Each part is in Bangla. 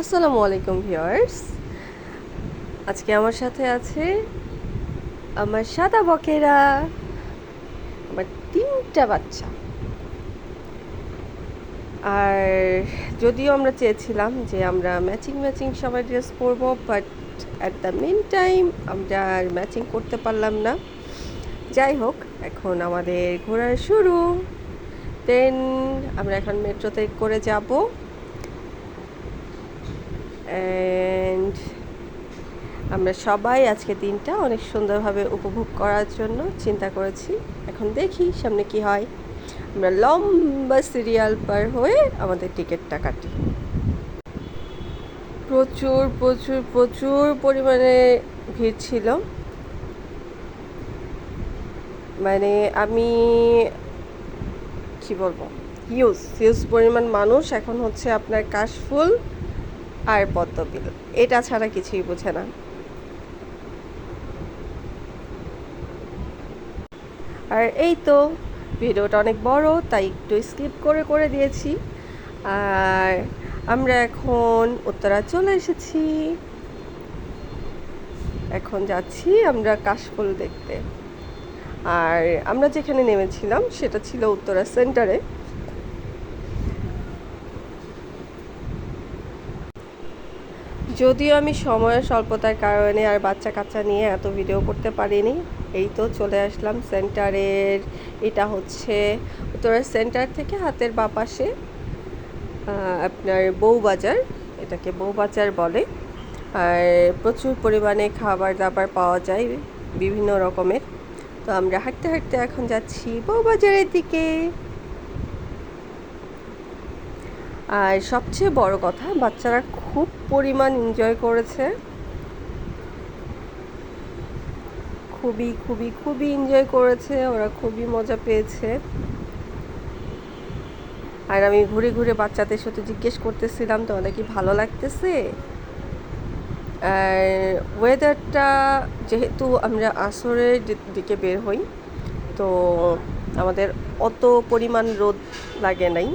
আসসালামু আলাইকুম ভিউয়ার্স। আজকে আমার সাথে আছে আমার সাদা বকেরা, আমার 3টা বাচ্চা। আর যদিও আমরা চেয়েছিলাম যে আমরা ম্যাচিং ম্যাচিং সবাই ড্রেস পরবো, but at the mean time আমরা আর ম্যাচিং করতে পারলাম না। যাই হোক, এখন আমাদের ঘোরার শুরু। দেন আমরা এখন মেট্রোতে করে যাব অ্যান্ড আমরা সবাই আজকে দিনটা অনেক সুন্দরভাবে উপভোগ করার জন্য চিন্তা করেছি। এখন দেখি সামনে কি হয়। আমরা লম্বা সিরিয়াল পার হয়ে আমাদের টিকিটটা কাটি। প্রচুর প্রচুর প্রচুর পরিমাণে ভিড় ছিল। মানে আমি কি বলবো, হিউজ পরিমাণ মানুষ এখন হচ্ছে আপনার কাশফুল আর পদ্মবিল, এটা ছাড়া কিছুই বোঝে না। আর এই তো ভিডিওটা অনেক বড়, তাই একটু স্কিপ করে করে দিয়েছি। আর আমরা এখন উত্তরা চলে এসেছি। এখন যাচ্ছি আমরা কাশফুল দেখতে। আর আমরা যেখানে নেমেছিলাম সেটা ছিল উত্তরা সেন্টারে। যদিও আমি সময়ের স্বল্পতার কারণে আর বাচ্চা কাচ্চা নিয়ে এত ভিডিও করতে পারিনি। এই তো চলে আসলাম সেন্টারের। এটা হচ্ছে উত্তরা সেন্টার থেকে হাতের বাঁ পাশে আপনার বউবাজার, এটাকে বউবাজার বলে। আর প্রচুর পরিমাণে খাবার দাবার পাওয়া যায় বিভিন্ন রকমের। তো আমরা হাঁটতে হাঁটতে এখন যাচ্ছি বউবাজারের দিকে। আর সবচেয়ে বড় কথা, বাচ্চারা খুব পরিমাণ এনজয় করেছে, খুবই খুবই খুবই এনজয় করেছে, ওরা খুবই মজা পেয়েছে। আর আমি ঘুরে ঘুরে বাচ্চাদের সাথে জিজ্ঞেস করতেছিলাম তোমাদের কি ভালো লাগতেছে। আর ওয়েদারটা, যেহেতু আমরা আসরের দিকে বের হই, তো আমাদের অত পরিমাণ রোদ লাগে নাই।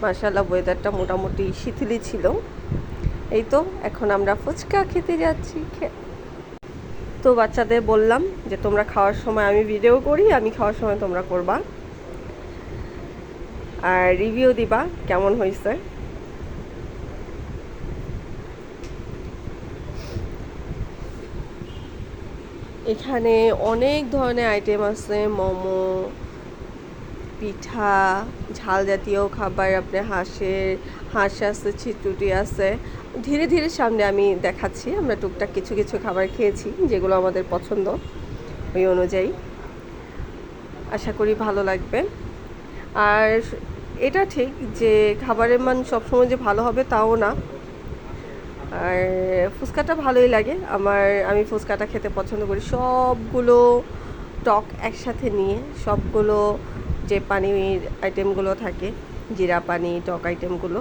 মাশাআল্লাহ ওয়েদারটা মোটামুটি শীতলই ছিল। এই তো এখন আমরা ফুচকা খেতে যাচ্ছি। তো বাচ্চাদের বললাম যে তোমরা খাওয়ার সময় আমি ভিডিও করি, আমি খাওয়ার সময় তোমরা করবা আর রিভিউ দিবা কেমন হয়েছে। এখানে অনেক ধরনের আইটেম আছে, মোমো, পিঠা, ঝাল জাতীয় খাবার, আপনার হাঁস আছে, ছিটুটি আছে। ধীরে ধীরে সামনে আমি দেখাচ্ছি। আমরা টুকটাক কিছু কিছু খাবার খেয়েছি যেগুলো আমাদের পছন্দ, ওই অনুযায়ী। আশা করি ভালো লাগবে। আর এটা ঠিক যে খাবারের মান সবসময় যে ভালো হবে তাও না। আর ফুচকাটা ভালোই লাগে আমি ফুচকাটা খেতে পছন্দ করি সবগুলো টক একসাথে নিয়ে, সবগুলো যে পানির আইটেমগুলো থাকে, জিরা পানি, টক আইটেমগুলো।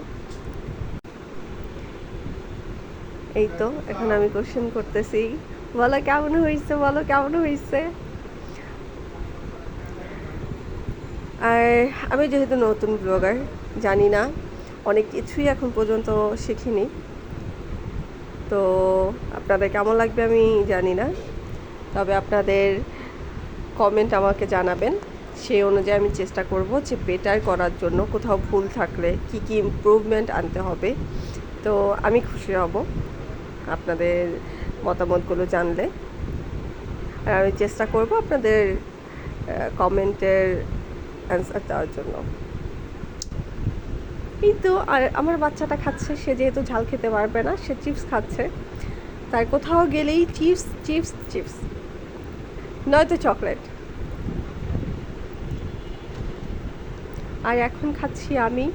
এই তো এখন আমি কোশ্চেন করতেছি, বলো কেমন হয়েছে, বলো কেমন হয়েছে। আর আমি যেহেতু নতুন ব্লগার, জানি না, অনেক কিছুই এখন পর্যন্ত শিখিনি। তো আপনাদের কেমন লাগবে আমি জানি না, তবে আপনাদের কমেন্ট আমাকে জানাবেন। সেই অনুযায়ী আমি চেষ্টা করব যে বেটার করার জন্য, কোথাও ভুল থাকলে কি কি ইমপ্রুভমেন্ট আনতে হবে। তো আমি খুশি হব আপনাদের মতামতগুলো জানলে। আর আমি চেষ্টা করব আপনাদের কমেন্টের অ্যান্সার দেওয়ার জন্য। কিন্তু আর আমার বাচ্চাটা খাচ্ছে, সে যেহেতু ঝাল খেতে পারবে না, সে চিপস খাচ্ছে। তার কোথাও গেলেই চিপস চিপস চিপস, নয়তো চকলেট। আর এখন খাচ্ছি আমি,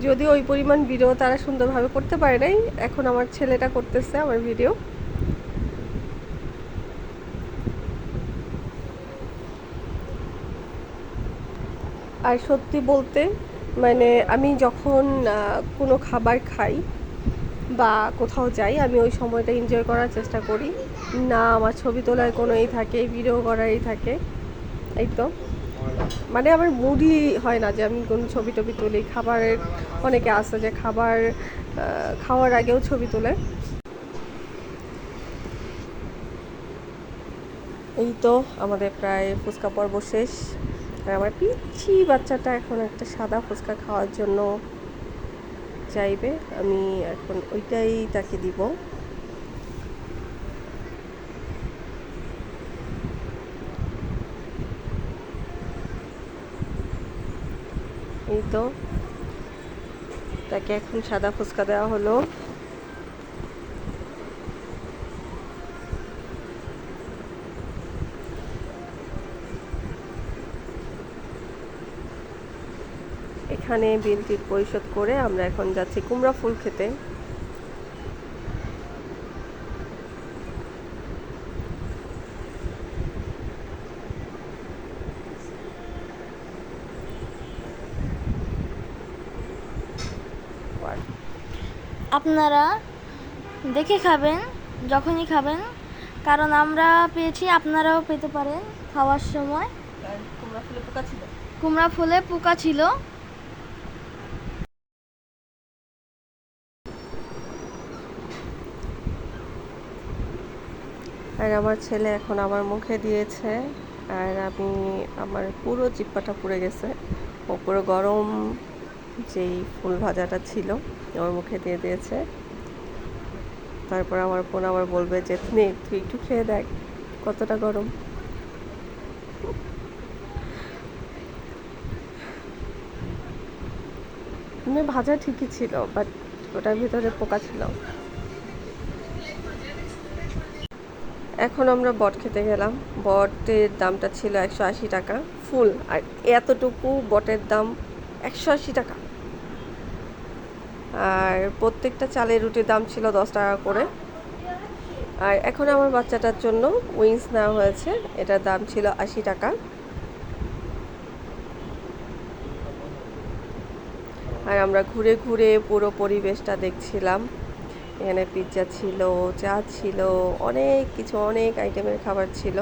যদিও ওই পরিমাণ ভিডিও তারা সুন্দরভাবে করতে পারে নাই, এখন আমার ছেলেটা করতেছে আমার ভিডিও। আর সত্যি বলতে, মানে আমি যখন কোনো খাবার খাই বা কোথাও যাই, আমি ওই সময়টা এনজয় করার চেষ্টা করি না। আমার ছবি তোলার কোনো থাকে, ভিডিও করারই থাকে। এই তো মানে আমার মুডই হয় না যে আমি কোনো ছবি টবি তুলি। খাবারের অনেকে আছে যে খাবার খাওয়ার আগেও ছবি তোলে। এই তো আমাদের প্রায় ফুচকা পর্ব শেষ। আর আমার পিচ্ছি বাচ্চাটা এখন একটা সাদা ফুচকা খাওয়ার জন্য চাইবে, আমি এখন ওইটাই তাকে দিব। এই তো তাকে এখন সাদা ফুচকা দেওয়া হলো। এখানে বিল টিল পরিশোধ করে আমরা এখন যাচ্ছি কুমড়া ফুল খেতে। আপনারা দেখে খাবেন যখনই খাবেন, কারণ আমরা পেয়েছি, আপনারাও পেতে পারেন খাওয়ার সময়। কুমড়া ফুলে পোকা ছিল। কুমড়া ফুলে পোকা ছিল। আর আমার ছেলে এখন আমার মুখে দিয়েছে, আর আমি আমার পুরো জিহ্বাটা পুড়ে গেছে। ও পুরো গরম যেই ফুল ভাজাটা ছিল আমার মুখে দিয়ে দিয়েছে। তারপর আমার বোন আবার বলবে যে নে তুই একটু খেয়ে দেখ কতটা গরম। এমনি ভাজা ঠিকই ছিল, বাট ওটার ভিতরে পোকা ছিল। এখন আমরা বট খেতে গেলাম। বটের দামটা ছিল 180 টাকা ফুল, আর এতটুকু বটের দাম 180 টাকা। আর প্রত্যেকটা চালের রুটির দাম ছিল 10 টাকা করে। আর এখন আমার বাচ্চাটার জন্য উইংস নেওয়া হয়েছে, এটার দাম ছিল 80 টাকা। আর আমরা ঘুরে ঘুরে পুরো পরিবেশটা দেখছিলাম। এখানে পিৎজা ছিল, চা ছিল, অনেক কিছু, অনেক আইটেমের খাবার ছিল।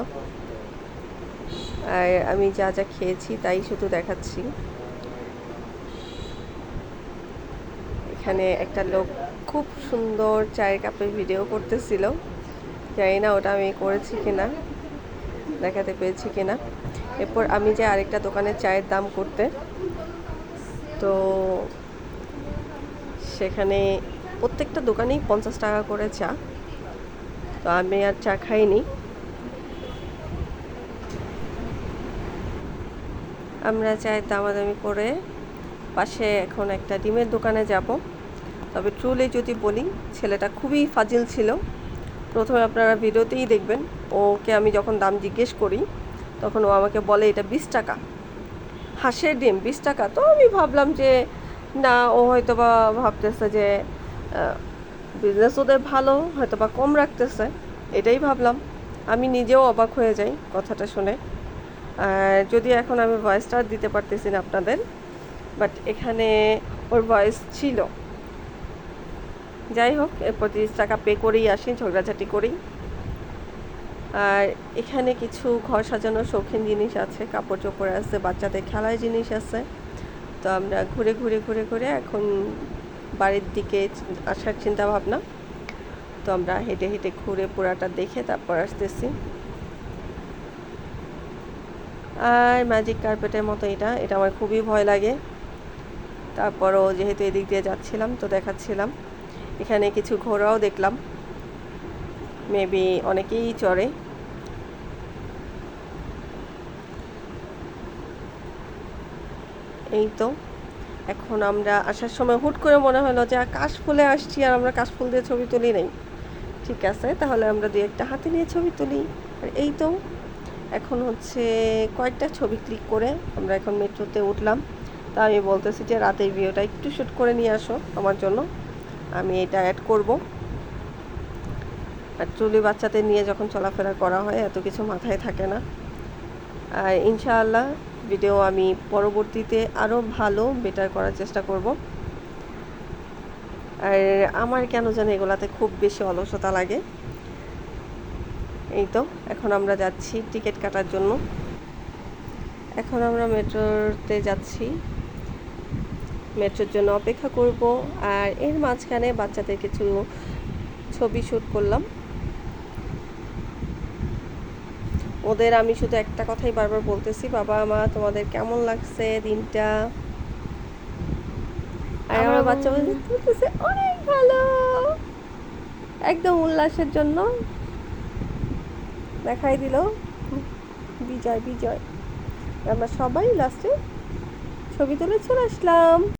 আর আমি যা যা খেয়েছি তাই শুধু দেখাচ্ছি। এখানে একটা লোক খুব সুন্দর চায়ের কাপে ভিডিও করতেছিল, জানি না ওটা আমি করেছি কিনা, দেখাতে পেরেছি কিনা। এরপর আমি যে আরেকটা দোকানে চায়ের দাম করতে, তো সেখানে প্রত্যেকটা দোকানেই 50 টাকা করে চা। তো আমি আর চা খাইনি। আমরা চায়ের দামাদামি করে পাশে এখন একটা ডিমের দোকানে যাব। তবে ট্রুলি যদি বলি, ছেলেটা খুবই ফাজিল ছিল। প্রথমে আপনারা ভিডিওতেই দেখবেন, ওকে আমি যখন দাম জিজ্ঞেস করি তখন ও আমাকে বলে এটা 20 টাকা, হাঁসের ডিম 20 টাকা। তো আমি ভাবলাম যে না, ও হয়তো বা ভাবতেছে যে বিজনেস ওদের ভালো, হয়তো বা কম রাখতেছে, এটাই ভাবলাম। আমি নিজেও অবাক হয়ে যাই কথাটা শুনে। যদি এখন আমি ভয়েসটা দিতে পারতেছি না আপনাদের, বাট এখানে ওর ভয়েস ছিল। যাই হোক, এরপর 30 টাকা পে করেই আসি, ঝগড়াঝাটি করি। আর এখানে কিছু ঘর সাজানোর শৌখিন জিনিস আছে, কাপড় চোপড় আছে, বাচ্চাদের খেলার জিনিস আছে। তো আমরা ঘুরে ঘুরে ঘুরে ঘুরে এখন বাড়ির দিকে আসার চিন্তা ভাবনা। তো আমরা হেঁটে হেঁটে ঘুরে পুরাটা দেখে তারপর আসতেছি। আর ম্যাজিক কার্পেটের মতো এটা আমার খুবই ভয় লাগে। তারপরও যেহেতু এদিক দিয়ে যাচ্ছিলাম তো দেখাচ্ছিলাম। এখানে কিছু ঘোড়াও দেখলাম, মেবি অনেকেই চড়ে। এই তো এখন আমরা আসার সময় হুট করে মনে হলো যে কাশফুলে আসছি, আর আমরা কাশফুল দিয়ে ছবি তুলি নাই। ঠিক আছে, তাহলে আমরা দুই একটা হাতে নিয়ে ছবি তুলি। আর এই তো এখন হচ্ছে কয়েকটা ছবি ক্লিক করে আমরা এখন মেট্রোতে উঠলাম। তা আমি বলতেছি যে রাতের ভিডিওটা একটু শ্যুট করে নিয়ে আসো আমার জন্য, আমি এটা অ্যাড করব। আর ট্রুলি বাচ্চাদের নিয়ে যখন চলাফেরা করা হয় এত কিছু মাথায় থাকে না। আর ইনশাআল্লাহ ভিডিও আমি পরবর্তীতে আরও ভালো বেটার করার চেষ্টা করব। আর আমার কেন জানি এগুলাতে খুব বেশি অলসতা লাগে। এই তো এখন আমরা যাচ্ছি টিকিট কাটার জন্য। এখন আমরা মেট্রোতে যাচ্ছি। মেট্রোর জন্য অপেক্ষা করব। আর এর মাঝখানে বাচ্চাদের কিছু ছবি শ্যুট করলাম। ওদের আমি শুধু একটা কথাই বারবার বলতেছি, বাবা মা তোমাদের কেমন লাগছে দিনটা? আর আমার বাচ্চা বলতেছে অনেক ভালো, একদম উল্লাসের জন্য দেখাই দিল বিজয় বিজয়। আমরা সবাই লাস্টে ছবি তুলে চলে আসলাম।